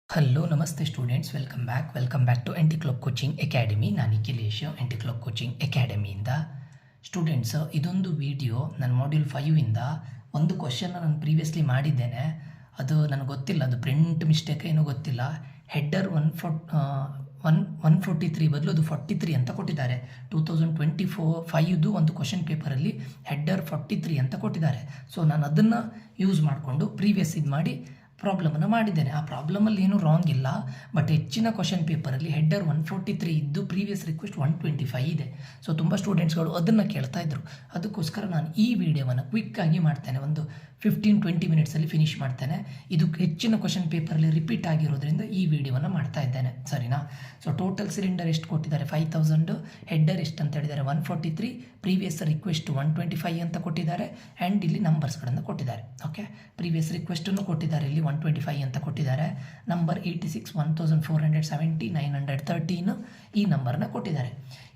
Hello ನಮಸ್ತೆ students, welcome back to MT clock coaching academy. ನಾನು Nikhilesh, MT clock coaching ಅಕಾಡೆಮಿಯಿಂದ. Students, ಇದೊಂದು video ನನ್ನ ಮಾಡ್ಯೂಲ್ 5ಇಂದ ಒಂದು ಕ್ವಶನ್ನ ನಾನು ಪ್ರೀವಿಯಸ್ಲಿ ಮಾಡಿದ್ದೇನೆ. ಅದು ನನಗೆ ಗೊತ್ತಿಲ್ಲ, ಅದು ಪ್ರಿಂಟ್ ಮಿಸ್ಟೇಕ್ ಏನೋ ಗೊತ್ತಿಲ್ಲ. ಹೆಡ್ಡರ್ 143 ಬದಲು ಅದು 43 ಅಂತ ಕೊಟ್ಟಿದ್ದಾರೆ. 2024-5 ಒಂದು ಕ್ವಶನ್ ಪೇಪರಲ್ಲಿ ಹೆಡ್ಡರ್ 43 ಅಂತ ಕೊಟ್ಟಿದ್ದಾರೆ. ಸೊ ನಾನು ಅದನ್ನು ಯೂಸ್ ಮಾಡಿಕೊಂಡು ಪ್ರೀವಿಯಸ್ ಇದು ಮಾಡಿ ಪ್ರಾಬ್ಲಮನ್ನು ಮಾಡಿದ್ದೇನೆ. ಆ ಪ್ರಾಬ್ಲಮಲ್ಲಿ ಏನೂ ರಾಂಗ್ ಇಲ್ಲ, ಬಟ್ ಹೆಚ್ಚಿನ ಕ್ವಶನ್ ಪೇಪರಲ್ಲಿ ಹೆಡ್ಡರ್ 143 ಇದ್ದು ಪ್ರೀವಿಯಸ್ ರಿಕ್ವೆಸ್ಟ್ 125 ಇದೆ. ಸೊ ತುಂಬ ಸ್ಟೂಡೆಂಟ್ಸ್ಗಳು ಅದನ್ನು ಕೇಳ್ತಾ ಇದ್ರು. ಅದಕ್ಕೋಸ್ಕರ ನಾನು ಈ ವಿಡಿಯೋವನ್ನು ಕ್ವಿಕ್ಕಾಗಿ ಮಾಡ್ತೇನೆ, ಒಂದು 15-20 ಮಿನಿಟ್ಸಲ್ಲಿ ಫಿನಿಷ್ ಮಾಡ್ತೇನೆ. ಇದು ಹೆಚ್ಚಿನ ಕ್ವಶನ್ ಪೇಪರಲ್ಲಿ ರಿಪೀಟ್ ಆಗಿರೋದ್ರಿಂದ ಈ ವಿಡಿಯೋವನ್ನು ಮಾಡ್ತಾ ಇದ್ದೇನೆ, ಸರಿನಾ? ಸೊ ಟೋಟಲ್ ಸಿಲಿಂಡರ್ ಎಷ್ಟು ಕೊಟ್ಟಿದ್ದಾರೆ? 5000. ಹೆಡ್ಡರ್ ಎಷ್ಟು ಅಂತ ಹೇಳಿದ್ದಾರೆ? 143. ಪ್ರೀವಿಯಸ್ ರಿಕ್ವೆಸ್ಟ್ 125 ಅಂತ ಕೊಟ್ಟಿದ್ದಾರೆ. ಆ್ಯಂಡ್ ಇಲ್ಲಿ ನಂಬರ್ಸ್ಗಳನ್ನು ಕೊಟ್ಟಿದ್ದಾರೆ. ಓಕೆ, ಪ್ರೀವಿಯಸ್ ರಿಕ್ವೆಸ್ಟನ್ನು ಕೊಟ್ಟಿದ್ದಾರೆ, ಇಲ್ಲಿ 125 ಅಂತ ಕೊಟ್ಟಿದ್ದಾರೆ. ನಂಬರ್ 86, 1470, 913 ಈ ನಂಬರ್ನ ಕೊಟ್ಟಿದ್ದಾರೆ.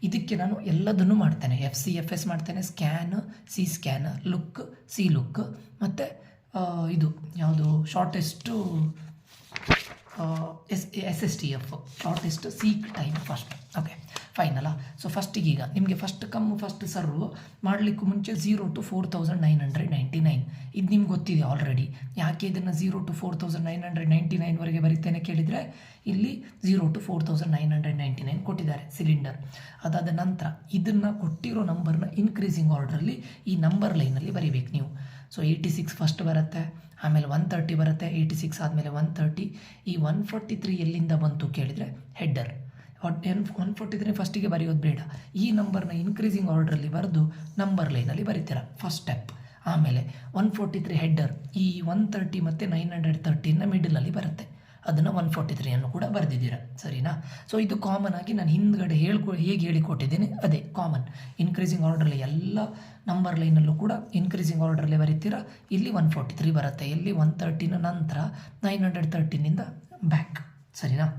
ಇದಕ್ಕೆ ನಾನು ಎಲ್ಲದನ್ನು ಮಾಡ್ತೇನೆ. FCFS ಮಾಡ್ತೇನೆ, scan, C scan, look, C look, ಮತ್ತು ಇದು ಯಾವುದು shortest SSTF, shortest seek time first. Okay, ಫೈನಲ್ಲ. ಸೊ ಫಸ್ಟಿಗೀಗ ನಿಮಗೆ ಫಸ್ಟ್ ಸರ್ವ್ ಮಾಡಲಿಕ್ಕೂ ಮುಂಚೆ 0 to 4999 ಇದು ನಿಮ್ಗೆ ಗೊತ್ತಿದೆ ಆಲ್ರೆಡಿ. ಯಾಕೆ ಇದನ್ನು 0 to 4999ವರೆಗೆ ಬರೀತೇನೆ ಕೇಳಿದರೆ, ಇಲ್ಲಿ 0 to 4999 ಕೊಟ್ಟಿದ್ದಾರೆ ಸಿಲಿಂಡರ್. ಅದಾದ ನಂತರ ಇದನ್ನು ಕೊಟ್ಟಿರೋ ನಂಬರ್ನ ಇನ್ಕ್ರೀಸಿಂಗ್ ಆರ್ಡ್ರಲ್ಲಿ ಈ ನಂಬರ್ ಲೈನಲ್ಲಿ ಬರೀಬೇಕು ನೀವು. ಸೊ 86 ಫಸ್ಟ್ ಬರುತ್ತೆ, ಆಮೇಲೆ 130 ಬರುತ್ತೆ, 86 ಆದಮೇಲೆ 130. ಈ 143 ಎಲ್ಲಿಂದ ಬಂತು ಕೇಳಿದರೆ ಹೆಡ್ಡರ್ 143 ಫಸ್ಟಿಗೆ ಬರೆಯೋದು ಬೇಡ. ಈ ನಂಬರ್ನ ಇನ್ಕ್ರೀಸಿಂಗ್ ಆರ್ಡ್ರಲ್ಲಿ ಬರೆದು ನಂಬರ್ ಲೈನಲ್ಲಿ ಬರೀತೀರ, ಫಸ್ಟ್ ಸ್ಟೆಪ್. ಆಮೇಲೆ 143 ಹೆಡ್ಡರ್, ಈ 130 ಮತ್ತು 913ನ ಮಿಡಲಲ್ಲಿ ಬರುತ್ತೆ, ಅದನ್ನು 143 ಅನ್ನು ಕೂಡ ಬರೆದಿದ್ದೀರ, ಸರಿನಾ? ಸೊ ಇದು ಕಾಮನ್ ಆಗಿ ನಾನು ಹಿಂದ್ಗಡೆ ಹೇಗೆ ಹೇಳಿಕೊಟ್ಟಿದ್ದೀನಿ ಅದೇ ಕಾಮನ್. ಇನ್ಕ್ರೀಸಿಂಗ್ ಆರ್ಡ್ರಲ್ಲಿ ಎಲ್ಲ ನಂಬರ್ ಲೈನಲ್ಲೂ ಕೂಡ ಇನ್ಕ್ರೀಸಿಂಗ್ ಆರ್ಡ್ರಲ್ಲೇ ಬರೀತೀರ. ಇಲ್ಲಿ 143 ಬರುತ್ತೆ, ಇಲ್ಲಿ 130ನ ನಂತರ 913ನಿಂದ ಬ್ಯಾಕ್, ಸರಿನಾ?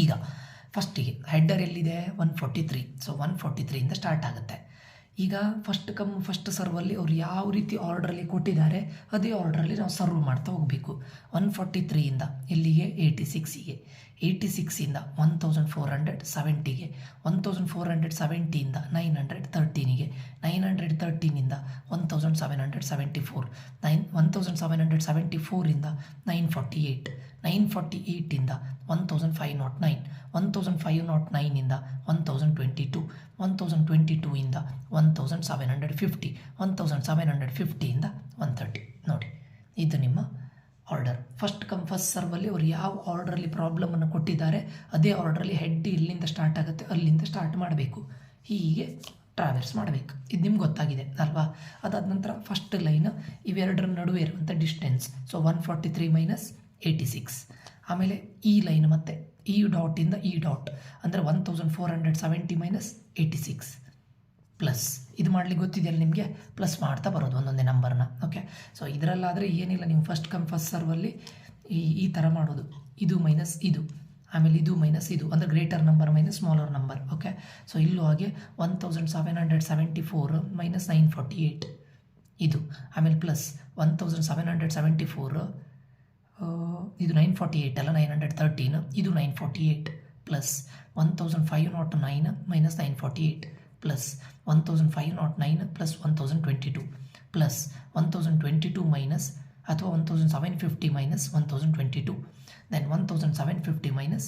ಈಗ ಫಸ್ಟಿಗೆ ಹೆಡ್ಡರ್ ಎಲ್ಲಿದೆ? 143. ಸೊ 143ಇಂದ ಸ್ಟಾರ್ಟ್ ಆಗುತ್ತೆ. ಈಗ ಫಸ್ಟ್ ಸರ್ವಲ್ಲಿ ಅವ್ರು ಯಾವ ರೀತಿ ಆರ್ಡ್ರಲ್ಲಿ ಕೊಟ್ಟಿದ್ದಾರೆ ಅದೇ ಆರ್ಡ್ರಲ್ಲಿ ನಾವು ಸರ್ವ್ ಮಾಡ್ತಾ ಹೋಗಬೇಕು. 143ಇಂದ ಎಲ್ಲಿಗೆ? 86ಗೆ, 86ಇಂದ 1470ಗೆ, 1470ಇಂದ 913ಗೆ, 913ಇಂದ 1774, 1774ಇಂದ 948, 948ಇಂದ 1509, 1509ಇಂದ 1022, 1022ಇಂದ 1750, 1750ಇಂದ 130. ನೋಡಿ, ಇದು ನಿಮ್ಮ ಆರ್ಡರ್. ಫಸ್ಟ್ ಸರ್ವಲ್ಲಿ ಅವರು ಯಾವ ಆರ್ಡ್ರಲ್ಲಿ ಪ್ರಾಬ್ಲಮನ್ನು ಕೊಟ್ಟಿದ್ದಾರೆ ಅದೇ ಆರ್ಡ್ರಲ್ಲಿ ಹೆಡ್ ಇಲ್ಲಿಂದ ಸ್ಟಾರ್ಟ್ ಆಗುತ್ತೆ, ಅಲ್ಲಿಂದ ಸ್ಟಾರ್ಟ್ ಮಾಡಬೇಕು, ಹೀಗೆ ಟ್ರಾವೆಲ್ಸ್ ಮಾಡಬೇಕು. ಇದು ನಿಮ್ಗೆ ಗೊತ್ತಾಗಿದೆ ಅಲ್ವಾ? ಅದಾದ ನಂತರ ಫಸ್ಟ್ ಲೈನ್ ಇವೆರಡರ ನಡುವೆ ಇರುವಂಥ ಡಿಸ್ಟೆನ್ಸ್. So 143 minus 86. ಆಮೇಲೆ ಈ ಲೈನ್ ಮತ್ತು ಈ ಡಾಟಿಂದ ಈ ಡಾಟ್ ಅಂದರೆ 1470 ಮೈನಸ್ 86 ಪ್ಲಸ್. ಇದು ಮಾಡಲಿಕ್ಕೆ ಗೊತ್ತಿದೆಯಲ್ಲ ನಿಮಗೆ, ಪ್ಲಸ್ ಮಾಡ್ತಾ ಬರೋದು ಒಂದೊಂದೇ ನಂಬರ್ನ. ಓಕೆ, ಸೊ ಇದರಲ್ಲಾದರೆ ಏನಿಲ್ಲ, ನೀವು ಫಸ್ಟ್ ಸರ್ವಲ್ಲಿ ಈ ಥರ ಮಾಡೋದು, ಇದು ಮೈನಸ್ ಇದು, ಆಮೇಲೆ ಇದು ಮೈನಸ್ ಇದು, ಅಂದರೆ greater number minus smaller number. Okay, so ಇಲ್ಲೂ ಹಾಗೆ 1774 ಮೈನಸ್ 948 ಇದು, ಆಮೇಲೆ ಪ್ಲಸ್ 1774 ಇದು 948 ಅಲ್ಲ, 913 ಇದು 948 plus 1509 minus 948 plus 1509 plus 1022 plus 1022 minus ಅಥವಾ 1750 ಮೈನಸ್ 1022, ದೆನ್ 1750 ಮೈನಸ್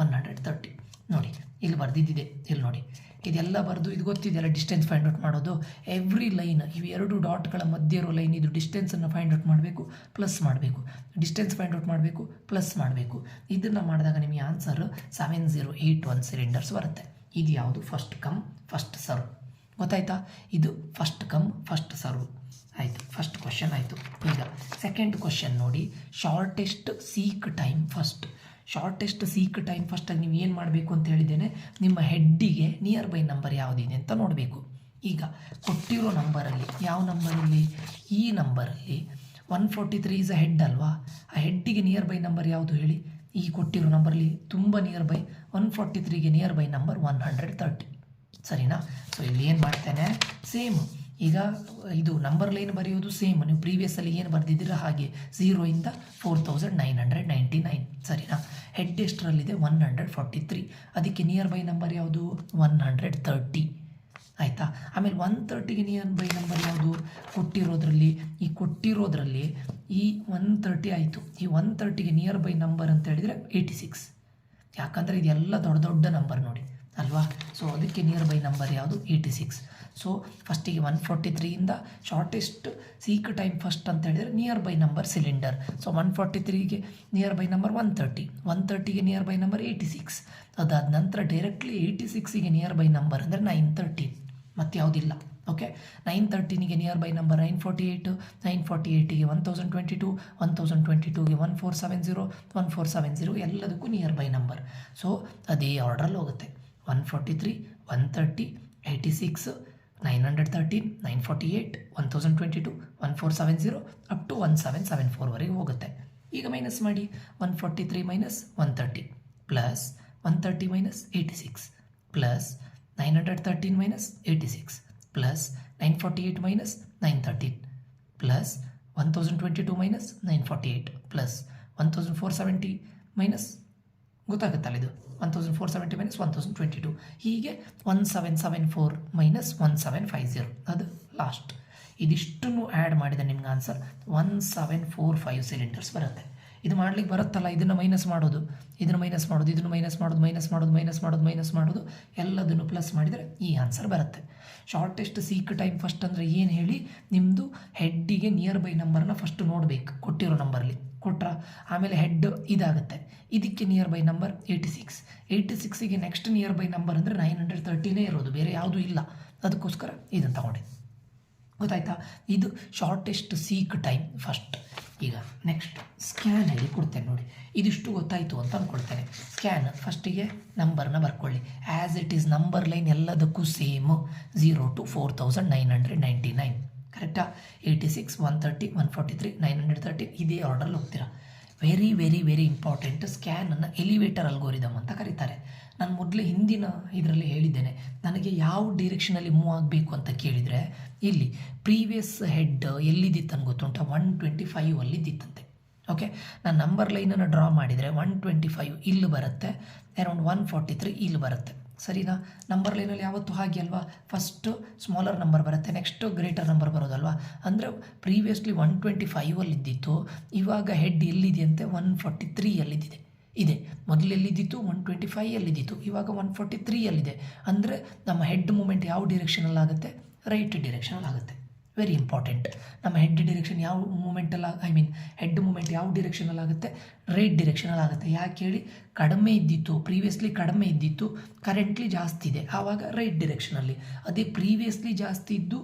130. ನೋಡಿ ಇಲ್ಲಿ ಬರೆದಿದ್ದಿದೆ, ಇಲ್ಲಿ ನೋಡಿ ಇದೆಲ್ಲ ಬರೆದು ಇದು ಗೊತ್ತಿದೆಯಲ್ಲ ಡಿಸ್ಟೆನ್ಸ್ ಫೈಂಡ್ ಔಟ್ ಮಾಡೋದು. ಎವ್ರಿ ಲೈನ್, ಇವು ಎರಡು ಡಾಟ್ಗಳ ಮಧ್ಯೆ ಇರೋ ಲೈನ್, ಇದು ಡಿಸ್ಟೆನ್ಸನ್ನು ಫೈಂಡ್ ಔಟ್ ಮಾಡಬೇಕು, ಪ್ಲಸ್ ಮಾಡಬೇಕು, ಡಿಸ್ಟೆನ್ಸ್ ಫೈಂಡ್ ಔಟ್ ಮಾಡಬೇಕು, ಪ್ಲಸ್ ಮಾಡಬೇಕು. ಇದನ್ನು ಮಾಡಿದಾಗ ನಿಮಗೆ ಆನ್ಸರ್ 7081 ಸಿಲಿಂಡರ್ಸ್ ಬರುತ್ತೆ. ಇದು ಯಾವುದು? First serve. ಗೊತ್ತಾಯ್ತಾ? ಇದು ಫಸ್ಟ್ ಸರ್ವ್ ಆಯಿತು. ಫಸ್ಟ್ ಕ್ವಶನ್ ಆಯಿತು. ಈಗ ಸೆಕೆಂಡ್ ಕ್ವಶನ್ ನೋಡಿ, shortest seek time first. Shortest seek time ಫಸ್ಟಾಗಿ ನೀವು ಏನು ಮಾಡಬೇಕು ಅಂತ ಹೇಳಿದ್ದೇನೆ, ನಿಮ್ಮ ಹೆಡ್ಡಿಗೆ ನಿಯರ್ ಬೈ ನಂಬರ್ ಯಾವುದಿದೆ ಅಂತ ನೋಡಬೇಕು. ಈಗ ಕೊಟ್ಟಿರೋ ನಂಬರಲ್ಲಿ ಯಾವ ನಂಬರಲ್ಲಿ? ಈ ನಂಬರಲ್ಲಿ 143 ಇಸ್ ಅ ಹೆಡ್ ಅಲ್ವಾ? ಆ ಹೆಡ್ಡಿಗೆ ನಿಯರ್ ಬೈ ನಂಬರ್ ಯಾವುದು ಹೇಳಿ? ಈ ಕೊಟ್ಟಿರೋ ನಂಬರಲ್ಲಿ ತುಂಬ ನಿಯರ್ ಬೈ 143ಗೆ ನಿಯರ್ ಬೈ ನಂಬರ್ 130, ಸರಿನಾ? ಸೊ ಇಲ್ಲಿ ಏನು ಮಾಡ್ತೇನೆ, ಸೇಮ್ ಈಗ ಇದು ನಂಬರ್ ಲೈನ್ ಬರೆಯೋದು ಸೇಮ್, ನೀವು ಪ್ರೀವಿಯಸ್ಸಲ್ಲಿ ಏನು ಬರೆದಿದ್ದೀರ ಹಾಗೆ 0 ಇಂದ 4999, ಸರಿನಾ? ಹೆಡ್ ಎಷ್ಟರಲ್ಲಿದೆ 143, ಅದಕ್ಕೆ ನಿಯರ್ ಬೈ ನಂಬರ್ ಯಾವುದು 130 ಆಯಿತಾ. ಆಮೇಲೆ 130ಗೆ ನಿಯರ್ ಬೈ ನಂಬರ್ ಯಾವುದು ಕೊಟ್ಟಿರೋದ್ರಲ್ಲಿ ಈ 130 ಆಯಿತು. ಈ 130ಗೆ ನಿಯರ್ ಬೈ ನಂಬರ್ ಅಂತ ಹೇಳಿದರೆ 86, ಯಾಕಂದರೆ ಇದೆಲ್ಲ ದೊಡ್ಡ ದೊಡ್ಡ ನಂಬರ್ ನೋಡಿ ಅಲ್ವಾ. ಸೊ ಅದಕ್ಕೆ ನಿಯರ್ ಬೈ ನಂಬರ್ ಯಾವುದು 86. ಸೊ ಫಸ್ಟಿಗೆ 143ಇಂದ ಶಾರ್ಟೆಸ್ಟ್ ಸೀಕ್ ಟೈಮ್ ಫಸ್ಟ್ ಅಂತ ಹೇಳಿದರೆ nearby number cylinder. So 143ಗೆ ನಿಯರ್ ಬೈ ನಂಬರ್ 130ಗೆ ನಿಯರ್ ಬೈ ನಂಬರ್ 86. ಅದಾದ ನಂತರ ಡೈರೆಕ್ಟ್ಲಿ 86ಗೆ ನಿಯರ್ ಬೈ ನಂಬರ್ ಅಂದರೆ 913, ಮತ್ತು ಯಾವುದಿಲ್ಲ. ಓಕೆ, 913ಗೆ ನಿಯರ್ ಬೈ ನಂಬರ್ 948, 948ಗೆ 1022, 1022ಗೆ 1470 ಎಲ್ಲದಕ್ಕೂ ನಿಯರ್ ಬೈ ನಂಬರ್. ಸೊ ಅದೇ ಆರ್ಡ್ರಲ್ಲಿ ಹೋಗುತ್ತೆ. 143, 130, 86, 913, 948, 1022, 1470 ಅಪ್ ಟು 1774ವರೆಗೆ ಹೋಗುತ್ತೆ. ಈಗ ಮೈನಸ್ ಮಾಡಿ. 143 minus 130 plus 130 minus 86 plus 913 minus 86 plus 948 minus 913 plus 1022 minus 948 plus 1470 minus ಗೊತ್ತಾಗುತ್ತಲ್ಲ ಇದು 1470 ಮೈನಸ್ 1022, ಹೀಗೆ 1774 ಮೈನಸ್ 1750 ಅದು ಲಾಸ್ಟ್. ಇದಿಷ್ಟನ್ನು ಆ್ಯಡ್ ಮಾಡಿದರೆ ನಿಮ್ಗೆ ಆನ್ಸರ್ 1745 ಸಿಲಿಂಡರ್ಸ್ ಬರುತ್ತೆ. ಇದು ಮಾಡ್ಲಿಕ್ಕೆ ಬರುತ್ತಲ್ಲ, ಇದನ್ನು ಮೈನಸ್ ಮಾಡೋದು, ಇದನ್ನು ಮೈನಸ್ ಮಾಡೋದು, ಇದನ್ನು ಮೈನಸ್ ಮಾಡೋದು, ಮೈನಸ್ ಮಾಡೋದು, ಮೈನಸ್ ಮಾಡೋದು, ಮೈನಸ್ ಮಾಡೋದು, ಎಲ್ಲದನ್ನು ಪ್ಲಸ್ ಮಾಡಿದರೆ ಈ ಆನ್ಸರ್ ಬರುತ್ತೆ. ಶಾರ್ಟೆಸ್ಟ್ ಸೀಕ್ ಟೈಮ್ ಫಸ್ಟ್ ಅಂದರೆ ಏನು ಹೇಳಿ, ನಿಮ್ಮದು ಹೆಡ್ಡಿಗೆ ನಿಯರ್ ಬೈ ನಂಬರ್ನ ಫಸ್ಟ್ ನೋಡಬೇಕು ಕೊಟ್ಟಿರೋ ನಂಬರ್ಲಿ ಕೊಟ್ರ, ಆಮೇಲೆ ಹೆಡ್ ಇದಾಗುತ್ತೆ, ಇದಕ್ಕೆ ನಿಯರ್ ಬೈ ನಂಬರ್ 86, 86ಗೆ ನೆಕ್ಸ್ಟ್ ನಿಯರ್ ಬೈ ನಂಬರ್ ಅಂದರೆ 913 ಇರೋದು, ಬೇರೆ ಯಾವುದೂ ಇಲ್ಲ. ಅದಕ್ಕೋಸ್ಕರ ಇದನ್ನು ತಗೊಂಡೆ. ಗೊತ್ತಾಯ್ತಾ? ಇದು ಶಾರ್ಟೆಸ್ಟ್ ಸೀಕ್ ಟೈಮ್ ಫಸ್ಟ್. ಈಗ ನೆಕ್ಸ್ಟ್ ಸ್ಕ್ಯಾನ್ ಹೇಳಿ ಕೊಡ್ತೇನೆ ನೋಡಿ. ಇದಿಷ್ಟು ಗೊತ್ತಾಯಿತು ಅಂತ ಅಂದ್ಕೊಳ್ತೇನೆ. ಸ್ಕ್ಯಾನ್ ಫಸ್ಟಿಗೆ ನಂಬರ್ನ ಬರ್ಕೊಳ್ಳಿ. As it is number line ಎಲ್ಲದಕ್ಕೂ ಸೇಮು 0 to 4999 ಕರೆಕ್ಟಾ. 86, 130, 143, 913 ಇದೇ ಆರ್ಡರಲ್ಲಿ ಹೋಗ್ತೀರಾ. Very very very important. ಸ್ಕ್ಯಾನನ್ನು ಎಲಿವೇಟರ್ ಅಲ್ಗೋರಿದಮ್ ಅಂತ ಕರೀತಾರೆ. ನಾನು ಮೊದಲೇ ಹಿಂದಿನ ಇದರಲ್ಲಿ ಹೇಳಿದ್ದೇನೆ, ನನಗೆ ಯಾವ ಡೈರೆಕ್ಷನಲ್ಲಿ ಮೂವ್ ಆಗಬೇಕು ಅಂತ ಕೇಳಿದರೆ ಇಲ್ಲಿ ಪ್ರೀವಿಯಸ್ ಹೆಡ್ ಎಲ್ಲಿದ್ದಿತ್ತು ಅಂತ ಗೊತ್ತುಂಟ, 125 ಅಲ್ಲಿದ್ದಿತ್ತಂತೆ. ಓಕೆ, ನಾನು ನಂಬರ್ ಲೈನನ್ನು ಡ್ರಾ ಮಾಡಿದರೆ 125 ಇಲ್ಲಿ ಬರುತ್ತೆ, ಅರೌಂಡ್ 143 ಇಲ್ಲಿ ಬರುತ್ತೆ. ಸರಿನಾ? ನಂಬರ್ ಲೈನಲ್ಲಿ ಯಾವತ್ತೂ ಹಾಗೆ ಅಲ್ವಾ, ಫಸ್ಟು ಸ್ಮಾಲರ್ ನಂಬರ್ ಬರುತ್ತೆ, ನೆಕ್ಸ್ಟು ಗ್ರೇಟರ್ ನಂಬರ್ ಬರೋದಲ್ವಾ. ಅಂದರೆ ಪ್ರೀವಿಯಸ್ಲಿ 125 ಇವಾಗ ಹೆಡ್ ಎಲ್ಲಿದೆಯಂತೆ 143 ಇದೆ. ಮೊದಲು ಎಲ್ಲಿದ್ದಿತ್ತು 125 ಇವಾಗ 143 ಅಂದರೆ ನಮ್ಮ ಹೆಡ್ ಮೂಮೆಂಟ್ ಯಾವ ಡಿರೆಕ್ಷನಲ್ಲಾಗುತ್ತೆ, ರೈಟ್ ಡಿರೆಕ್ಷನಲ್ಲಾಗುತ್ತೆ. Very important. ನಮ್ಮ ಹೆಡ್ ಡಿರೆಕ್ಷನ್ ಯಾವ ಮೂಮೆಂಟಲ್ಲ, ಹೆಡ್ ಮೂಮೆಂಟ್ ಯಾವ ಡಿರೆಕ್ಷನಲ್ಲಾಗುತ್ತೆ, ರೈಟ್ ಡಿರೆಕ್ಷನಲ್ಲಾಗುತ್ತೆ. ಯಾಕೆ ಹೇಳಿ, ಕಡಿಮೆ ಇದ್ದಿತ್ತು, ಪ್ರೀವಿಯಸ್ಲಿ ಕಡಿಮೆ ಇದ್ದಿತ್ತು, ಕರೆಂಟ್ಲಿ ಜಾಸ್ತಿ ಇದೆ, ಆವಾಗ ರೈಟ್ ಡಿರೆಕ್ಷನಲ್ಲಿ. ಅದೇ ಪ್ರೀವಿಯಸ್ಲಿ ಜಾಸ್ತಿ ಇದ್ದು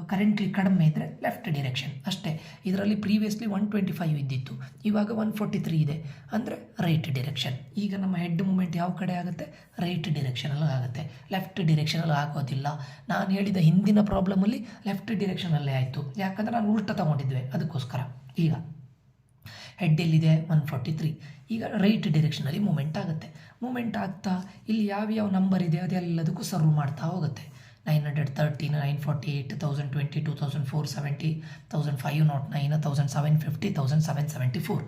ಕರೆಂಟ್ಲಿ ಕಡಿಮೆ ಇದ್ದರೆ ಲೆಫ್ಟ್ ಡಿರೆಕ್ಷನ್ ಅಷ್ಟೇ. ಇದರಲ್ಲಿ ಪ್ರೀವಿಯಸ್ಲಿ 125 ಇದ್ದಿತ್ತು, ಇವಾಗ 143 ಇದೆ, ಅಂದರೆ ರೈಟ್ ಡಿರೆಕ್ಷನ್. ಈಗ ನಮ್ಮ ಹೆಡ್ ಮೂಮೆಂಟ್ ಯಾವ ಕಡೆ ಆಗುತ್ತೆ, ರೈಟ್ ಡಿರೆಕ್ಷನಲ್ಲಿ ಆಗುತ್ತೆ, ಲೆಫ್ಟ್ ಡಿರೆಕ್ಷನಲ್ಲಿ ಆಗೋದಿಲ್ಲ. ನಾನು ಹೇಳಿದ ಹಿಂದಿನ ಪ್ರಾಬ್ಲಮಲ್ಲಿ ಲೆಫ್ಟ್ ಡಿರೆಕ್ಷನಲ್ಲೇ ಆಯಿತು, ಯಾಕಂದರೆ ನಾನು ಉಲ್ಟ ತಗೊಂಡಿದ್ದೆ, ಅದಕ್ಕೋಸ್ಕರ. ಈಗ ಹೆಡ್ ಎಲ್ಲಿದೆ 143, ಈಗ ರೈಟ್ ಡಿರೆಕ್ಷನಲ್ಲಿ ಮೂಮೆಂಟ್ ಆಗುತ್ತೆ. ಮೂಮೆಂಟ್ ಆಗ್ತಾ ಇಲ್ಲಿ ಯಾವ್ಯಾವ ನಂಬರ್ ಇದೆ ಅದೆಲ್ಲದಕ್ಕೂ ಸರ್ವ್ ಮಾಡ್ತಾ ಹೋಗುತ್ತೆ. 913, 948, 1020, 2470, 1509, 1750, 1774.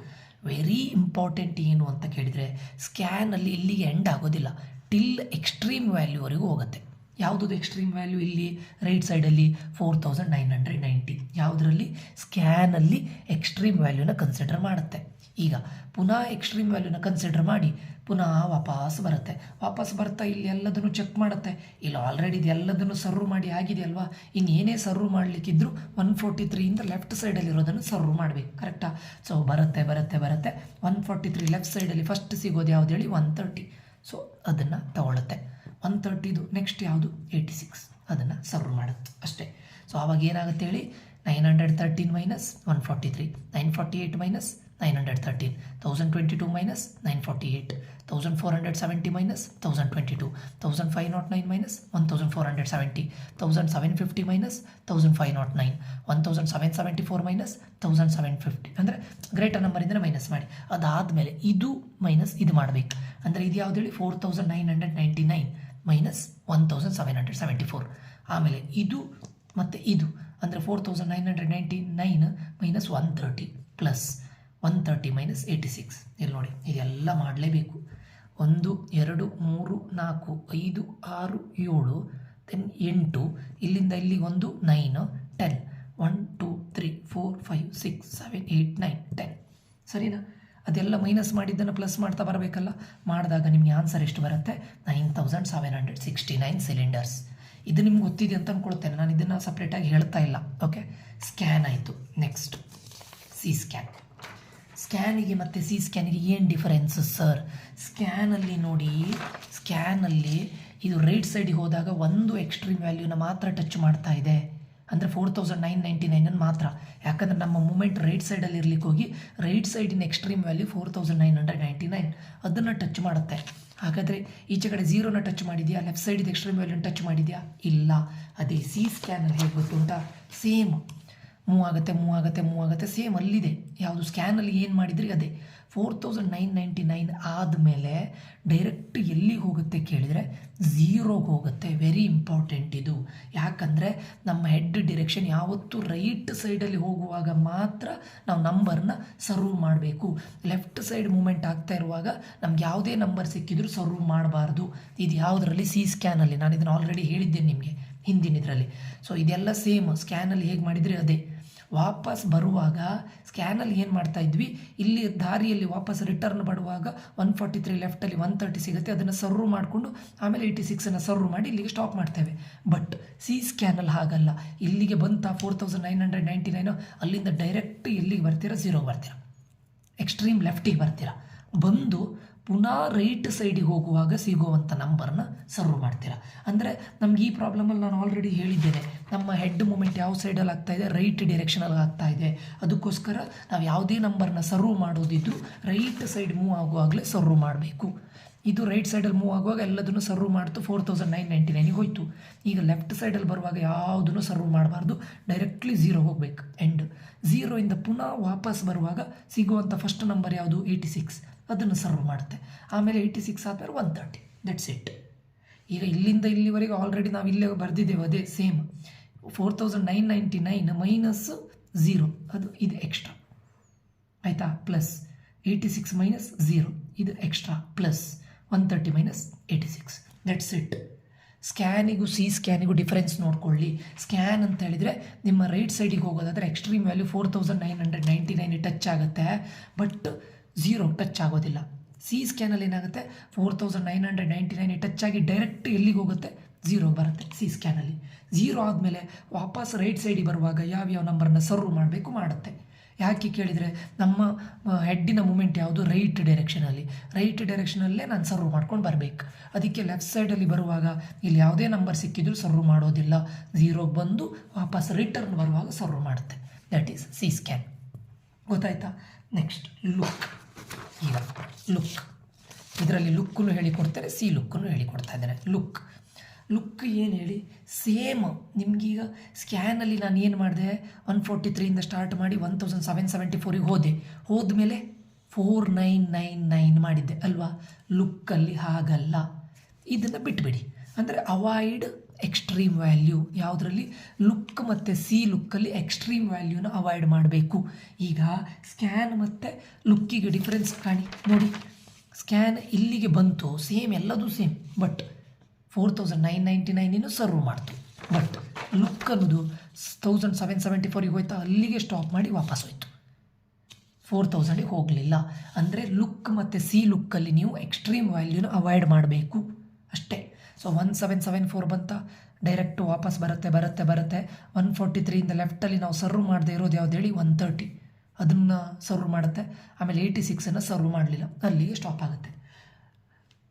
ವೆರಿ ಇಂಪಾರ್ಟೆಂಟ್ ಏನು ಅಂತ ಕೇಳಿದರೆ, ಸ್ಕ್ಯಾನಲ್ಲಿ ಇಲ್ಲಿಗೆ ಎಂಡ್ ಆಗೋದಿಲ್ಲ, ಟಿಲ್ ಎಕ್ಸ್ಟ್ರೀಮ್ ವ್ಯಾಲ್ಯೂವರೆಗೂ ಹೋಗುತ್ತೆ. ಯಾವುದದು ಎಕ್ಸ್ಟ್ರೀಮ್ ವ್ಯಾಲ್ಯೂ? ಇಲ್ಲಿ ರೈಟ್ ಸೈಡಲ್ಲಿ 4990. ಯಾವುದರಲ್ಲಿ? ಸ್ಕ್ಯಾನಲ್ಲಿ ಎಕ್ಸ್ಟ್ರೀಮ್ ವ್ಯಾಲ್ಯೂನ ಕನ್ಸಿಡರ್ ಮಾಡುತ್ತೆ. ಈಗ ಪುನಃ ಎಕ್ಸ್ಟ್ರೀಮ್ ವ್ಯಾಲ್ಯೂನ ಕನ್ಸಿಡರ್ ಮಾಡಿ ಪುನಃ ವಾಪಸ್ ಬರುತ್ತೆ. ವಾಪಸ್ ಬರ್ತಾ ಇಲ್ಲಿ ಎಲ್ಲದನ್ನು ಚೆಕ್ ಮಾಡುತ್ತೆ. ಇಲ್ಲಿ ಆಲ್ರೆಡಿ ಇದು ಎಲ್ಲದನ್ನು ಸರ್ವ್ ಮಾಡಿ ಆಗಿದೆ ಅಲ್ವಾ, ಇನ್ನೇನೇ ಸರ್ವ್ ಮಾಡಲಿಕ್ಕಿದ್ರು 143 ಲೆಫ್ಟ್ ಸೈಡಲ್ಲಿರೋದನ್ನು ಸರ್ವ್ ಮಾಡಬೇಕು. ಕರೆಕ್ಟಾ? ಸೊ ಬರುತ್ತೆ 143 ಲೆಫ್ಟ್ ಸೈಡಲ್ಲಿ ಫಸ್ಟ್ ಸಿಗೋದು ಯಾವುದು ಹೇಳಿ, 130. ಸೊ ಅದನ್ನು ತಗೊಳುತ್ತೆ. 130 ನೆಕ್ಸ್ಟ್ ಯಾವುದು, 86, ಅದನ್ನು ಸರ್ವ್ ಮಾಡುತ್ತೆ ಅಷ್ಟೇ. ಸೊ ಆವಾಗ ಏನಾಗುತ್ತೆ ಹೇಳಿ, 913 minus 143, 948 minus 913, 1022 minus 948, 1470 minus 1022, 1509 minus 1470, 1750 minus 1509, 1774 minus 1750. ಅಂದರೆ ಗ್ರೇಟರ್ ನಂಬರಿಂದ ಮೈನಸ್ ಮಾಡಿ. ಅದಾದಮೇಲೆ ಇದು ಮೈನಸ್ ಇದು ಮಾಡಬೇಕು. ಅಂದರೆ ಇದು ಯಾವುದು ಹೇಳಿ, 4999 ಮೈನಸ್ 1774. ಆಮೇಲೆ ಇದು ಮತ್ತು ಇದು ಅಂದರೆ 4999 ಮೈನಸ್ 130 ಪ್ಲಸ್ 130 ಮೈನಸ್ 86. ಇಲ್ಲಿ ನೋಡಿ ಇದೆಲ್ಲ ಮಾಡಲೇಬೇಕು. 1 2 3 4 5 6 7 ದೆನ್ 8, ಇಲ್ಲಿಂದ ಇಲ್ಲಿಗೆ 1 9 10 1 2 3 4 5 6 7 8 9 10. ಸರಿನಾ? ಅದೆಲ್ಲ ಮೈನಸ್ ಮಾಡಿದ್ದನ್ನು ಪ್ಲಸ್ ಮಾಡ್ತಾ ಬರಬೇಕಲ್ಲ. ಮಾಡಿದಾಗ ನಿಮಗೆ ಆನ್ಸರ್ ಎಷ್ಟು ಬರುತ್ತೆ? 9769 ಸಿಲಿಂಡರ್ಸ್. ಇದು ನಿಮ್ಗೆ ಗೊತ್ತಿದೆ ಅಂತ ಅಂದ್ಕೊಳ್ತೇನೆ, ನಾನು ಇದನ್ನು ಸಪ್ರೇಟಾಗಿ ಹೇಳ್ತಾ ಇಲ್ಲ. ಓಕೆ, ಸ್ಕ್ಯಾನ್ ಆಯಿತು. Next C scan. ಸ್ಕ್ಯಾನಿಗೆ ಮತ್ತು ಸಿ ಸ್ಕ್ಯಾನಿಗೆ ಏನು ಡಿಫರೆನ್ಸ್ ಸರ್? ಸ್ಕ್ಯಾನಲ್ಲಿ ನೋಡಿ, ಸ್ಕ್ಯಾನಲ್ಲಿ ಇದು ರೈಟ್ ಸೈಡಿಗೆ ಹೋದಾಗ ಒಂದು ಎಕ್ಸ್ಟ್ರೀಮ್ ವ್ಯಾಲ್ಯೂನ ಮಾತ್ರ ಟಚ್ ಮಾಡ್ತಾ ಇದೆ, ಅಂದರೆ 4999 ಮಾತ್ರ. ಯಾಕಂದರೆ ನಮ್ಮ ಮೂಮೆಂಟ್ ರೈಟ್ ಸೈಡಲ್ಲಿ ಇರ್ಲಿಕ್ಕೆ ಹೋಗಿ ರೈಟ್ ಸೈಡಿನ ಎಕ್ಸ್ಟ್ರೀಮ್ ವ್ಯಾಲ್ಯೂ 4999 ಅದನ್ನು ಟಚ್ ಮಾಡುತ್ತೆ. ಹಾಗಾದರೆ ಈಚೆ ಕಡೆ 0ನ ಟಚ್ ಮಾಡಿದೆಯಾ? ಲೆಫ್ಟ್ ಸೈಡಿದ ಎಕ್ಸ್ಟ್ರೀಮ್ ವ್ಯಾಲ್ಯೂನ ಟಚ್ ಮಾಡಿದೆಯಾ? ಇಲ್ಲ. ಅದೇ ಸಿ ಸ್ಕ್ಯಾನಲ್ಲಿ ಹೇಗೆ ಗೊತ್ತುಂಟಾ? ಸೇಮ್ ಮೂವ್ ಆಗುತ್ತೆ ಸೇಮ್ ಅಲ್ಲಿದೆ. ಯಾವುದು ಸ್ಕ್ಯಾನಲ್ಲಿ ಏನು ಮಾಡಿದ್ರಿ ಅದೇ. 4999 ಆದಮೇಲೆ ಡೈರೆಕ್ಟ್ ಎಲ್ಲಿಗೆ ಹೋಗುತ್ತೆ ಕೇಳಿದರೆ 0ಗೆ ಹೋಗುತ್ತೆ. ವೆರಿ ಇಂಪಾರ್ಟೆಂಟ್ ಇದು. ಯಾಕಂದರೆ ನಮ್ಮ ಹೆಡ್ ಡಿರೆಕ್ಷನ್ ಯಾವತ್ತೂ ರೈಟ್ ಸೈಡಲ್ಲಿ ಹೋಗುವಾಗ ಮಾತ್ರ ನಾವು ನಂಬರ್ನ ಸರ್ವ್ ಮಾಡಬೇಕು. ಲೆಫ್ಟ್ ಸೈಡ್ ಮೂಮೆಂಟ್ ಆಗ್ತಾ ಇರುವಾಗ ನಮ್ಗೆ ಯಾವುದೇ ನಂಬರ್ ಸಿಕ್ಕಿದ್ರೂ ಸರ್ವ್ ಮಾಡಬಾರ್ದು. ಇದು ಯಾವುದರಲ್ಲಿ? ಸಿ ಸ್ಕ್ಯಾನಲ್ಲಿ. ನಾನು ಇದನ್ನು ಆಲ್ರೆಡಿ ಹೇಳಿದ್ದೇನೆ ನಿಮಗೆ ಹಿಂದಿನ ಇದರಲ್ಲಿ. ಸೊ ಇದೆಲ್ಲ ಸೇಮ್ ಸ್ಕ್ಯಾನಲ್ಲಿ ಹೇಗೆ ಮಾಡಿದರೆ ಅದೇ. ವಾಪಸ್ ಬರುವಾಗ ಸ್ಕ್ಯಾನಲ್ಲಿ ಏನು ಮಾಡ್ತಾ ಇದ್ವಿ, ಇಲ್ಲಿ ದಾರಿಯಲ್ಲಿ ವಾಪಸ್ ರಿಟರ್ನ್ ಬರುವಾಗ 143 ಲೆಫ್ಟಲ್ಲಿ 130 ಸಿಗುತ್ತೆ, ಅದನ್ನು ಸರ್ವ್ ಮಾಡಿಕೊಂಡು ಆಮೇಲೆ 86ಅನ್ನು ಸರ್ವ್ ಮಾಡಿ ಇಲ್ಲಿಗೆ ಸ್ಟಾಪ್ ಮಾಡ್ತೇವೆ. ಬಟ್ ಸಿ ಸ್ಕ್ಯಾನಲ್ಲಿ ಹಾಗಲ್ಲ. ಇಲ್ಲಿಗೆ ಬಂತ 4999, ಅಲ್ಲಿಂದ ಡೈರೆಕ್ಟ್ ಎಲ್ಲಿಗೆ ಬರ್ತೀರಾ? 0ಗೆ ಬರ್ತೀರಾ, ಎಕ್ಸ್ಟ್ರೀಮ್ ಲೆಫ್ಟಿಗೆ ಬರ್ತೀರಾ. ಬಂದು ಪುನಃ ರೈಟ್ ಸೈಡಿಗೆ ಹೋಗುವಾಗ ಸಿಗುವಂಥ ನಂಬರ್ನ ಸರ್ವ್ ಮಾಡ್ತೀರಾ. ಅಂದರೆ ನಮ್ಗೆ ಈ ಪ್ರಾಬ್ಲಮಲ್ಲಿ ನಾನು ಆಲ್ರೆಡಿ ಹೇಳಿದ್ದೇನೆ, ನಮ್ಮ ಹೆಡ್ ಮೂಮೆಂಟ್ ಯಾವ ಸೈಡಲ್ಲಿ ಆಗ್ತಾಯಿದೆ? ರೈಟ್ ಡಿರೆಕ್ಷನಲ್ಲಿ ಆಗ್ತಾ ಇದೆ. ಅದಕ್ಕೋಸ್ಕರ ನಾವು ಯಾವುದೇ ನಂಬರ್ನ ಸರ್ವ್ ಮಾಡೋದಿದ್ರು ರೈಟ್ ಸೈಡ್ ಮೂವ್ ಆಗುವಾಗಲೇ ಸರ್ವ್ ಮಾಡಬೇಕು. ಇದು ರೈಟ್ ಸೈಡಲ್ಲಿ ಮೂವ್ ಆಗುವಾಗ ಎಲ್ಲದನ್ನು ಸರ್ವ್ ಮಾಡ್ತು 4999ಗೆ ಹೋಯಿತು. ಈಗ ಲೆಫ್ಟ್ ಸೈಡಲ್ಲಿ ಬರುವಾಗ ಯಾವುದನ್ನು ಸರ್ವ್ ಮಾಡಬಾರ್ದು, ಡೈರೆಕ್ಟ್ಲಿ 0 ಹೋಗಬೇಕು. ಎಂಡ್ 0ಇಂದ ಪುನಃ ವಾಪಸ್ ಬರುವಾಗ ಸಿಗುವಂಥ ಫಸ್ಟ್ ನಂಬರ್ ಯಾವುದು? 86, ಅದನ್ನು ಸರ್ವ್ ಮಾಡುತ್ತೆ. ಆಮೇಲೆ 86 ಆದಮೇಲೆ 130. That's it. ಈಗ ಇಲ್ಲಿಂದ ಇಲ್ಲಿವರೆಗೆ ಆಲ್ರೆಡಿ ನಾವು ಇಲ್ಲೇ ಬರೆದಿದ್ದೇವೆ, ಅದೇ ಸೇಮ್ 4999 ಮೈನಸ್ 0 ಅದು ಇದು ಎಕ್ಸ್ಟ್ರಾ ಆಯಿತಾ, ಪ್ಲಸ್ 86 ಮೈನಸ್ 0 ಇದು extra, plus 130 minus 86. That's it. ಸ್ಕ್ಯಾನಿಗೂ ಸಿ ಸ್ಕ್ಯಾನಿಗೂ ಡಿಫರೆನ್ಸ್ ನೋಡ್ಕೊಳ್ಳಿ. ಸ್ಕ್ಯಾನ್ ಅಂತ ಹೇಳಿದರೆ ನಿಮ್ಮ ರೈಟ್ ಸೈಡಿಗೆ ಹೋಗೋದಾದರೆ ಎಕ್ಸ್ಟ್ರೀಮ್ ವ್ಯಾಲ್ಯೂ 4999 ಟಚ್ ಆಗುತ್ತೆ, ಬಟ್ 0 ಟಚ್ ಆಗೋದಿಲ್ಲ. ಸಿ ಸ್ಕ್ಯಾನಲ್ಲಿ ಏನಾಗುತ್ತೆ? 4999 ಟಚ್ ಆಗಿ ಡೈರೆಕ್ಟ್ ಎಲ್ಲಿಗೆ ಹೋಗುತ್ತೆ? 0 ಬರುತ್ತೆ ಸಿ ಸ್ಕ್ಯಾನಲ್ಲಿ. 0 ಆದಮೇಲೆ ವಾಪಸ್ ರೈಟ್ ಸೈಡಿಗೆ ಬರುವಾಗ ಯಾವ್ಯಾವ ನಂಬರನ್ನ ಸರ್ವ್ ಮಾಡಬೇಕು ಮಾಡುತ್ತೆ. ಯಾಕೆ ಕೇಳಿದರೆ ನಮ್ಮ ಹೆಡ್ಡಿನ ಮೂಮೆಂಟ್ ಯಾವುದು? ರೈಟ್ ಡೈರೆಕ್ಷನಲ್ಲಿ. ರೈಟ್ ಡೈರೆಕ್ಷನಲ್ಲೇ ನಾನು ಸರ್ವ್ ಮಾಡ್ಕೊಂಡು ಬರಬೇಕು. ಅದಕ್ಕೆ ಲೆಫ್ಟ್ ಸೈಡಲ್ಲಿ ಬರುವಾಗ ಇಲ್ಲಿ ಯಾವುದೇ ನಂಬರ್ ಸಿಕ್ಕಿದ್ರೂ ಸರ್ವ್ ಮಾಡೋದಿಲ್ಲ, 0ಗೆ ಬಂದು ವಾಪಸ್ ರಿಟರ್ನ್ ಬರುವಾಗ ಸರ್ವ್ ಮಾಡುತ್ತೆ. That is C scan. ಗೊತ್ತಾಯ್ತಾ? Next look. ಈಗ ಲುಕ್, ಇದರಲ್ಲಿ ಲುಕ್ಕನ್ನು ಹೇಳಿಕೊಡ್ತಾರೆ, ಸಿ ಲುಕ್ಕನ್ನು ಹೇಳಿಕೊಡ್ತಾ ಇದ್ದೇನೆ. ಲುಕ್ ಏನು ಹೇಳಿ? ಸೇಮ್ ನಿಮಗೀಗ ಸ್ಕ್ಯಾನಲ್ಲಿ ನಾನು ಏನು ಮಾಡಿದೆ? 143ಇಂದ ಸ್ಟಾರ್ಟ್ ಮಾಡಿ 1774ಗೆ ಹೋದ್ಮೇಲೆ 4999 ಮಾಡಿದ್ದೆ ಅಲ್ವಾ? ಲುಕ್ಕಲ್ಲಿ ಹಾಗಲ್ಲ, ಇದನ್ನು ಬಿಟ್ಬಿಡಿ. ಅಂದರೆ ಅವಾಯ್ಡ್ ಎಕ್ಸ್ಟ್ರೀಮ್ ವ್ಯಾಲ್ಯೂ. ಯಾವುದರಲ್ಲಿ? ಲುಕ್ ಮತ್ತು ಸಿ ಲುಕ್ಕಲ್ಲಿ ಎಕ್ಸ್ಟ್ರೀಮ್ ವ್ಯಾಲ್ಯೂನ ಅವಾಯ್ಡ್ ಮಾಡಬೇಕು. ಈಗ ಸ್ಕ್ಯಾನ್ ಮತ್ತು ಲುಕ್ಕಿಗೆ ಡಿಫ್ರೆನ್ಸ್ ಕಾಣಿ ನೋಡಿ. ಸ್ಕ್ಯಾನ್ ಇಲ್ಲಿಗೆ ಬಂತು, ಸೇಮ್ ಎಲ್ಲದೂ ಸೇಮ್, ಬಟ್ 4999 ಸರ್ವ್ ಮಾಡ್ತು. ಬಟ್ ಲುಕ್ ಅನ್ನೋದು 1774ಗೆ ಹೋಯ್ತಾ, ಅಲ್ಲಿಗೆ ಸ್ಟಾಪ್ ಮಾಡಿ ವಾಪಸ್ ಹೋಯ್ತು, 4000ಗೆ ಹೋಗಲಿಲ್ಲ. ಅಂದರೆ ಲುಕ್ ಮತ್ತು ಸಿ ಲುಕ್ಕಲ್ಲಿ ನೀವು ಎಕ್ಸ್ಟ್ರೀಮ್ ವ್ಯಾಲ್ಯೂನ ಅವಾಯ್ಡ್ ಮಾಡಬೇಕು ಅಷ್ಟೇ. ಸೊ 1774 ಬಂತ, ಡೈರೆಕ್ಟು ವಾಪಸ್ ಬರುತ್ತೆ 143ಇಂದ ಲೆಫ್ಟಲ್ಲಿ ನಾವು ಸರ್ವ್ ಮಾಡದೇ ಇರೋದು ಯಾವ್ದು ಹೇಳಿ? 130, ಅದನ್ನು ಸರ್ವ್ ಮಾಡುತ್ತೆ. ಆಮೇಲೆ 86ಅನ್ನು ಸರ್ವ್ ಮಾಡಲಿಲ್ಲ, ಅಲ್ಲಿಗೆ ಸ್ಟಾಪ್ ಆಗುತ್ತೆ.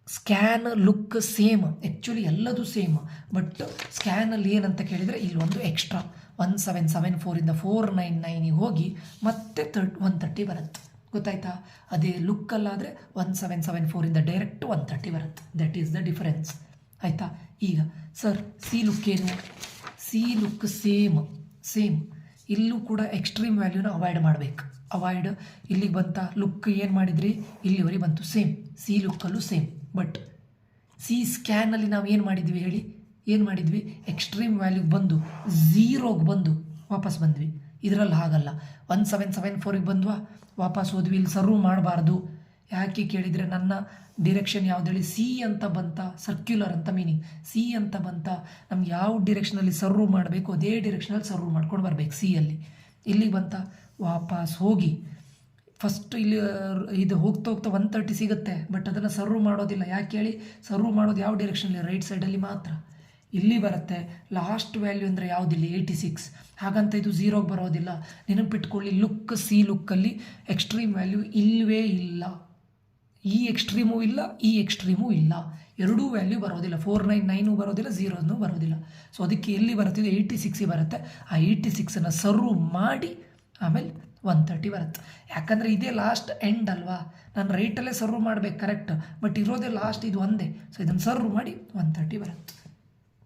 ಸ್ಕ್ಯಾನ್ ಲುಕ್ ಸೇಮ್, ಆ್ಯಕ್ಚುಲಿ ಎಲ್ಲದೂ ಸೇಮ್, ಬಟ್ ಸ್ಕ್ಯಾನಲ್ಲಿ ಏನಂತ ಕೇಳಿದರೆ ಇಲ್ಲಿ ಒಂದು ಎಕ್ಸ್ಟ್ರಾ 1774ಇಂದ 499ಗೆ ಹೋಗಿ ಮತ್ತೆ 130 ಬರುತ್ತೆ. ಗೊತ್ತಾಯ್ತಾ? ಅದೇ ಲುಕ್ಕಲ್ಲಾದರೆ 1774ಇಂದ ಡೈರೆಕ್ಟ್ 130 ಬರುತ್ತೆ. That is the difference. ಆಯಿತಾ? ಈಗ ಸರ್ ಸಿ ಲುಕ್ ಏನು? ಸಿ ಲುಕ್ ಸೇಮ್ ಇಲ್ಲೂ ಕೂಡ ಎಕ್ಸ್ಟ್ರೀಮ್ ವ್ಯಾಲ್ಯೂನ ಅವಾಯ್ಡ್ ಮಾಡಬೇಕು. ಅವಾಯ್ಡ್ ಇಲ್ಲಿಗೆ ಬಂತ, ಲುಕ್ ಏನು ಮಾಡಿದ್ರಿ? ಇಲ್ಲಿವರೆಗೆ ಬಂತು, ಸೇಮ್. ಸಿ ಲುಕ್ಕಲ್ಲೂ ಸೇಮ್. ಬಟ್ ಸಿ ಸ್ಕ್ಯಾನಲ್ಲಿ ನಾವು ಏನು ಮಾಡಿದ್ವಿ ಹೇಳಿ? ಏನು ಮಾಡಿದ್ವಿ? ಎಕ್ಸ್ಟ್ರೀಮ್ ವ್ಯಾಲ್ಯೂಗೆ ಬಂದು 0ಗೆ ಬಂದು ವಾಪಸ್ ಬಂದ್ವಿ. ಇದರಲ್ಲಿ ಹಾಗಲ್ಲ. 1774ಗೆ ಬಂದ್ವಾ, ವಾಪಸ್ ಹೋದ್ವಿ. ಇಲ್ಲಿ ಸರ್ವ್ ಮಾಡಬಾರ್ದು. ಯಾಕೆ ಕೇಳಿದರೆ ನನ್ನ ಡಿರೆಕ್ಷನ್ ಯಾವ್ದು ಹೇಳಿ, ಸಿ ಅಂತ ಬಂತ, ಸರ್ಕ್ಯುಲರ್ ಅಂತ ಮೀನಿಂಗ್. ಸಿ ಅಂತ ಬಂತ, ನಮ್ಗೆ ಯಾವ ಡಿರೆಕ್ಷನಲ್ಲಿ ಸರ್ವ್ ಮಾಡಬೇಕು ಅದೇ ಡಿರೆಕ್ಷನಲ್ಲಿ ಸರ್ವ್ ಮಾಡ್ಕೊಂಡು ಬರಬೇಕು. ಸಿ ಅಲ್ಲಿ ಇಲ್ಲಿಗೆ ಬಂತ, ವಾಪಸ್ ಹೋಗಿ ಫಸ್ಟ್ ಇಲ್ಲಿ ಇದು ಹೋಗ್ತಾ 130 ಸಿಗುತ್ತೆ. ಬಟ್ ಅದನ್ನು ಸರ್ವ್ ಮಾಡೋದಿಲ್ಲ. ಯಾಕೆ ಹೇಳಿ, ಸರ್ವ್ ಮಾಡೋದು ಯಾವ ಡಿರೆಕ್ಷನಲ್ಲಿ, ರೈಟ್ ಸೈಡಲ್ಲಿ ಮಾತ್ರ. ಇಲ್ಲಿ ಬರುತ್ತೆ ಲಾಸ್ಟ್ ವ್ಯಾಲ್ಯೂ ಅಂದರೆ ಯಾವುದಿಲ್ಲ, 86. ಹಾಗಂತ ಇದು 0ಗೆ ಬರೋದಿಲ್ಲ. ನೆನಪಿಟ್ಕೊಳ್ಳಿ, ಲುಕ್ ಸಿ ಲುಕ್ಕಲ್ಲಿ ಎಕ್ಸ್ಟ್ರೀಮ್ ವ್ಯಾಲ್ಯೂ ಇಲ್ಲವೇ ಇಲ್ಲ. ಈ ಎಕ್ಸ್ಟ್ರೀಮೂ ಇಲ್ಲ, ಈ ಎಕ್ಸ್ಟ್ರೀಮೂ ಇಲ್ಲ. ಎರಡೂ ವ್ಯಾಲ್ಯೂ ಬರೋದಿಲ್ಲ. 499 ಬರೋದಿಲ್ಲ, 0 ಬರೋದಿಲ್ಲ. ಸೊ ಅದಕ್ಕೆ ಎಲ್ಲಿ ಬರುತ್ತೆ, 86 ಬರುತ್ತೆ. ಆ 86 ಸರ್ವ್ ಮಾಡಿ ಆಮೇಲೆ 130 ಬರುತ್ತೆ. ಯಾಕಂದರೆ ಇದೇ ಲಾಸ್ಟ್ ಎಂಡ್ ಅಲ್ವಾ, ನಾನು ರೈಟಲ್ಲೇ ಸರ್ವ್ ಮಾಡಬೇಕು ಕರೆಕ್ಟ್. ಬಟ್ ಇರೋದೇ ಲಾಸ್ಟ್, ಇದು ಒಂದೇ. ಸೊ ಇದನ್ನು ಸರ್ವ್ ಮಾಡಿ 130 ಬರುತ್ತೆ.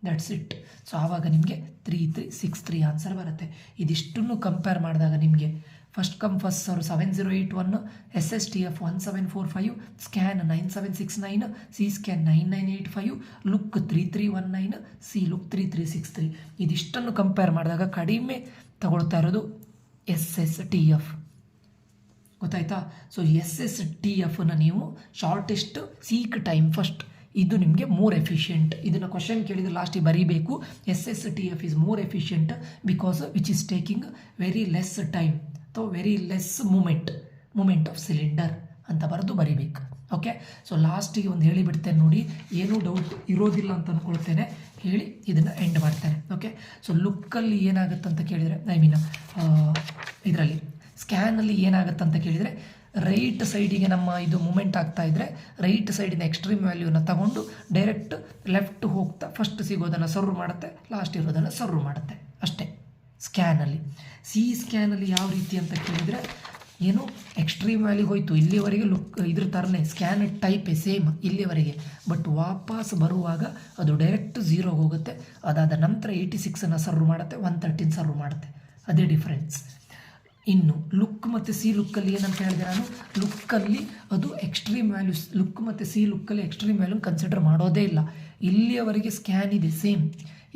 That's it. ಸೊ ಆವಾಗ ನಿಮಗೆ 3363 ಆನ್ಸರ್ ಬರುತ್ತೆ. ಇದಿಷ್ಟನ್ನು ಕಂಪೇರ್ ಮಾಡಿದಾಗ ನಿಮಗೆ first come first serve 7081, SSTF 1745, scan 9769, C scan 9985, look 3319, C look 3363. ಇದಿಷ್ಟನ್ನು ಕಂಪೇರ್ ಮಾಡಿದಾಗ ಕಡಿಮೆ ತಗೊಳ್ತಾ ಇರೋದು SSTF. ಗೊತ್ತಾಯ್ತಾ? ಸೊ SSTFನ ನೀವು ಶಾರ್ಟೆಸ್ಟ್ ಸೀಕ್ ಟೈಮ್ ಫಸ್ಟ್, ಇದು ನಿಮಗೆ ಮೋರ್ ಎಫಿಷಿಯೆಂಟ್. ಇದನ್ನು ಕ್ವಶನ್ ಕೇಳಿದರೆ ಲಾಸ್ಟಿಗೆ ಬರೀಬೇಕು. SSTF is more efficient because which is taking very less time ಅಥವಾ very less movement of cylinder ಅಂತ ಬರೀಬೇಕು. ಓಕೆ, ಸೊ ಲಾಸ್ಟಿಗೆ ಒಂದು ಹೇಳಿಬಿಡ್ತೇನೆ ನೋಡಿ, ಏನೂ ಡೌಟ್ ಇರೋದಿಲ್ಲ ಅಂತ ಅಂದ್ಕೊಳ್ತೇನೆ. ಹೇಳಿ ಇದನ್ನು ಎಂಡ್ ಮಾಡ್ತೇನೆ. ಓಕೆ, ಸೊ ಲುಕ್ಕಲ್ಲಿ ಏನಾಗುತ್ತೆ ಅಂತ ಕೇಳಿದರೆ, ಇದರಲ್ಲಿ ಸ್ಕ್ಯಾನಲ್ಲಿ ಏನಾಗುತ್ತೆ ಅಂತ ಕೇಳಿದರೆ, ರೈಟ್ ಸೈಡಿಗೆ ನಮ್ಮ ಇದು ಮೂಮೆಂಟ್ ಆಗ್ತಾ ಇದ್ದರೆ ರೈಟ್ ಸೈಡಿನ ಎಕ್ಸ್ಟ್ರೀಮ್ ವ್ಯಾಲ್ಯೂನ ತಗೊಂಡು ಡೈರೆಕ್ಟ್ ಲೆಫ್ಟ್ ಹೋಗ್ತಾ ಫಸ್ಟ್ ಸಿಗೋದನ್ನು ಸರ್ವ್ ಮಾಡುತ್ತೆ, ಲಾಸ್ಟ್ ಇರೋದನ್ನು ಸರ್ವ್ ಮಾಡುತ್ತೆ ಅಷ್ಟೇ ಸ್ಕ್ಯಾನಲ್ಲಿ. ಸಿ ಸ್ಕ್ಯಾನಲ್ಲಿ ಯಾವ ರೀತಿ ಅಂತ ಕೇಳಿದರೆ, ಏನು ಎಕ್ಸ್ಟ್ರೀಮ್ ವ್ಯಾಲ್ಯೂ ಹೋಯಿತು ಇಲ್ಲಿವರೆಗೆ, ಲುಕ್ ಇದ್ರ ಥರನೇ ಸ್ಕ್ಯಾನ್ ಟೈಪೇ ಸೇಮ್ ಇಲ್ಲಿವರೆಗೆ. ಬಟ್ ವಾಪಸ್ ಬರುವಾಗ ಅದು ಡೈರೆಕ್ಟ್ 0ಗೆ ಹೋಗುತ್ತೆ. ಅದಾದ ನಂತರ 86 ಸರ್ವ್ ಮಾಡುತ್ತೆ, 113 ಸರ್ವ್ ಮಾಡುತ್ತೆ. ಅದೇ ಡಿಫ್ರೆನ್ಸ್. ಇನ್ನು ಲುಕ್ ಮತ್ತು ಸಿ ಲುಕ್ಕಲ್ಲಿ ಏನಂತ ಹೇಳಿದೆ ನಾನು, ಲುಕ್ಕಲ್ಲಿ ಅದು ಎಕ್ಸ್ಟ್ರೀಮ್ ವ್ಯಾಲ್ಯೂಸ್, ಲುಕ್ ಮತ್ತು ಸಿ ಲುಕ್ಕಲ್ಲಿ ಎಕ್ಸ್ಟ್ರೀಮ್ ವ್ಯಾಲ್ಯೂ ಕನ್ಸಿಡರ್ ಮಾಡೋದೇ ಇಲ್ಲ. ಇಲ್ಲಿಯವರೆಗೆ ಸ್ಕ್ಯಾನ್ ಇದೆ ಸೇಮ್,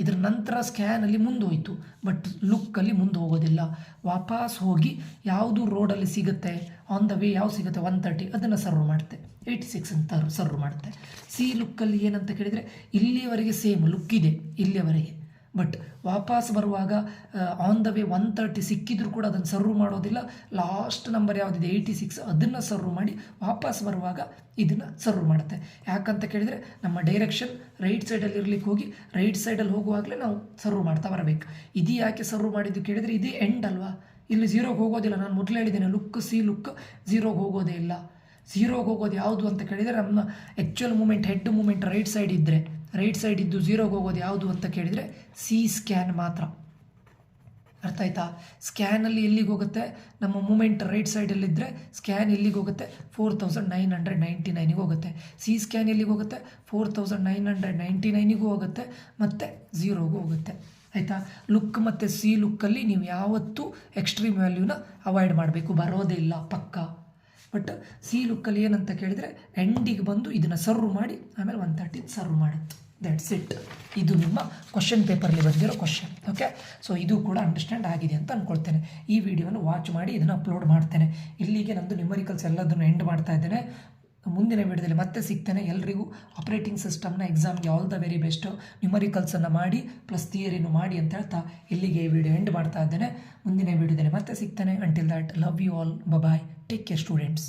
ಇದರ ನಂತರ ಸ್ಕ್ಯಾನಲ್ಲಿ ಮುಂದೆ ಹೋಯಿತು. ಬಟ್ ಲುಕ್ಕಲ್ಲಿ ಮುಂದೆ ಹೋಗೋದಿಲ್ಲ. ವಾಪಸ್ ಹೋಗಿ ಯಾವುದು ರೋಡಲ್ಲಿ ಸಿಗುತ್ತೆ, ಆನ್ ದ ವೇ ಯಾವ್ದು ಸಿಗುತ್ತೆ 130, ಅದನ್ನು ಸರ್ವ್ ಮಾಡುತ್ತೆ. 86 ಅಂತ ಸರ್ವ್ ಮಾಡುತ್ತೆ. ಸಿ ಲುಕ್ಕಲ್ಲಿ ಏನಂತ ಕೇಳಿದರೆ, ಇಲ್ಲಿಯವರೆಗೆ ಸೇಮ್ ಲುಕ್ ಇದೆ ಇಲ್ಲಿಯವರೆಗೆ. ಬಟ್ ವಾಪಸ್ ಬರುವಾಗ ಆನ್ ದ ವೇ 130 ಸಿಕ್ಕಿದ್ರು ಕೂಡ ಅದನ್ನು ಸರ್ವ್ ಮಾಡೋದಿಲ್ಲ. ಲಾಸ್ಟ್ ನಂಬರ್ ಯಾವುದಿದೆ 86, ಅದನ್ನು ಸರ್ವ್ ಮಾಡಿ ವಾಪಸ್ ಬರುವಾಗ ಇದನ್ನು ಸರ್ವ್ ಮಾಡುತ್ತೆ. ಯಾಕಂತ ಕೇಳಿದರೆ, ನಮ್ಮ ಡೈರೆಕ್ಷನ್ ರೈಟ್ ಸೈಡಲ್ಲಿ ಇರ್ಲಿಕ್ಕೆ ಹೋಗಿ ರೈಟ್ ಸೈಡಲ್ಲಿ ಹೋಗುವಾಗಲೇ ನಾವು ಸರ್ವ್ ಮಾಡ್ತಾ ಬರಬೇಕು. ಇದು ಯಾಕೆ ಸರ್ವ್ ಮಾಡಿದ್ದು ಕೇಳಿದರೆ, ಇದೇ ಎಂಡ್ ಅಲ್ವಾ, ಇಲ್ಲಿ 0ಗೆ ಹೋಗೋದಿಲ್ಲ. ನಾನು ಮೊದಲು ಹೇಳಿದ್ದೇನೆ, ಲುಕ್ ಸಿ ಲುಕ್ 0ಗೆ ಹೋಗೋದೇ ಇಲ್ಲ. 0ಗೆ ಹೋಗೋದು ಯಾವುದು ಅಂತ ಕೇಳಿದರೆ, ನಮ್ಮ actual movement head movement right side ಇದ್ದರೆ, ರೈಟ್ ಸೈಡ್ ಇದ್ದು 0ಗೆ ಹೋಗೋದು ಯಾವುದು ಅಂತ ಕೇಳಿದರೆ ಸಿ ಸ್ಕ್ಯಾನ್ ಮಾತ್ರ. ಅರ್ಥ ಆಯ್ತಾ? ಸ್ಕ್ಯಾನಲ್ಲಿ ಎಲ್ಲಿಗೆ ಹೋಗುತ್ತೆ, ನಮ್ಮ ಮೂಮೆಂಟ್ ರೈಟ್ ಸೈಡಲ್ಲಿದ್ದರೆ ಸ್ಕ್ಯಾನ್ ಎಲ್ಲಿಗೆ ಹೋಗುತ್ತೆ, 4999ಗೆ ಹೋಗುತ್ತೆ. ಸಿ ಸ್ಕ್ಯಾನ್ ಎಲ್ಲಿಗೆ ಹೋಗುತ್ತೆ, 4999ಗೂ ಹೋಗುತ್ತೆ, ಮತ್ತು 0ಗೂ ಹೋಗುತ್ತೆ. ಆಯಿತಾ? ಲುಕ್ ಮತ್ತು ಸಿ ಲುಕ್ಕಲ್ಲಿ ನೀವು ಯಾವತ್ತೂ ಎಕ್ಸ್ಟ್ರೀಮ್ ವ್ಯಾಲ್ಯೂನ ಅವಾಯ್ಡ್ ಮಾಡಬೇಕು, ಬರೋದೇ ಇಲ್ಲ ಪಕ್ಕ. ಬಟ್ ಸಿ ಲುಕ್ಕಲ್ಲಿ ಏನಂತ ಕೇಳಿದರೆ, ಎಂಡಿಗೆ ಬಂದು ಇದನ್ನು ಸರ್ವ್ ಮಾಡಿ ಆಮೇಲೆ 130 ಸರ್ವ್ ಮಾಡುತ್ತೆ. That's it. ಇದು ನಿಮ್ಮ ಕ್ವಶನ್ ಪೇಪರಲ್ಲಿ ಬಂದಿರೋ ಕ್ವಶನ್. ಓಕೆ, ಸೊ ಇದು ಕೂಡ ಅಂಡರ್ಸ್ಟ್ಯಾಂಡ್ ಆಗಿದೆ ಅಂತ ಅಂದ್ಕೊಳ್ತೇನೆ. ಈ ವಿಡಿಯೋವನ್ನು ವಾಚ್ ಮಾಡಿ ಇದನ್ನು ಅಪ್ಲೋಡ್ ಮಾಡ್ತೇನೆ. ಇಲ್ಲಿಗೆ ನಂದು ನ್ಯೂಮರಿಕಲ್ಸ್ ಎಲ್ಲದನ್ನು ಎಂಡ್ ಮಾಡ್ತಾ ಇದ್ದೇನೆ. ಮುಂದಿನ ವಿಡಿಯೋದಲ್ಲಿ ಮತ್ತೆ ಸಿಗ್ತೇನೆ. ಎಲ್ರಿಗೂ ಆಪ್ರೇಟಿಂಗ್ ಸಿಸ್ಟಮ್ನ ಎಕ್ಸಾಮ್ಗೆ ಆಲ್ ದ ವೆರಿ ಬೆಸ್ಟ್. ನ್ಯೂಮರಿಕಲ್ಸನ್ನು ಮಾಡಿ ಪ್ಲಸ್ ಥಿಯರಿನೂ ಮಾಡಿ ಅಂತ ಹೇಳ್ತಾ ಇಲ್ಲಿಗೆ ಈ ವಿಡಿಯೋ ಎಂಡ್ ಮಾಡ್ತಾ ಇದ್ದೇನೆ. ಮುಂದಿನ ವಿಡಿಯೋದಲ್ಲಿ ಮತ್ತೆ ಸಿಗ್ತೇನೆ. Until that, love you all, bye, take care students.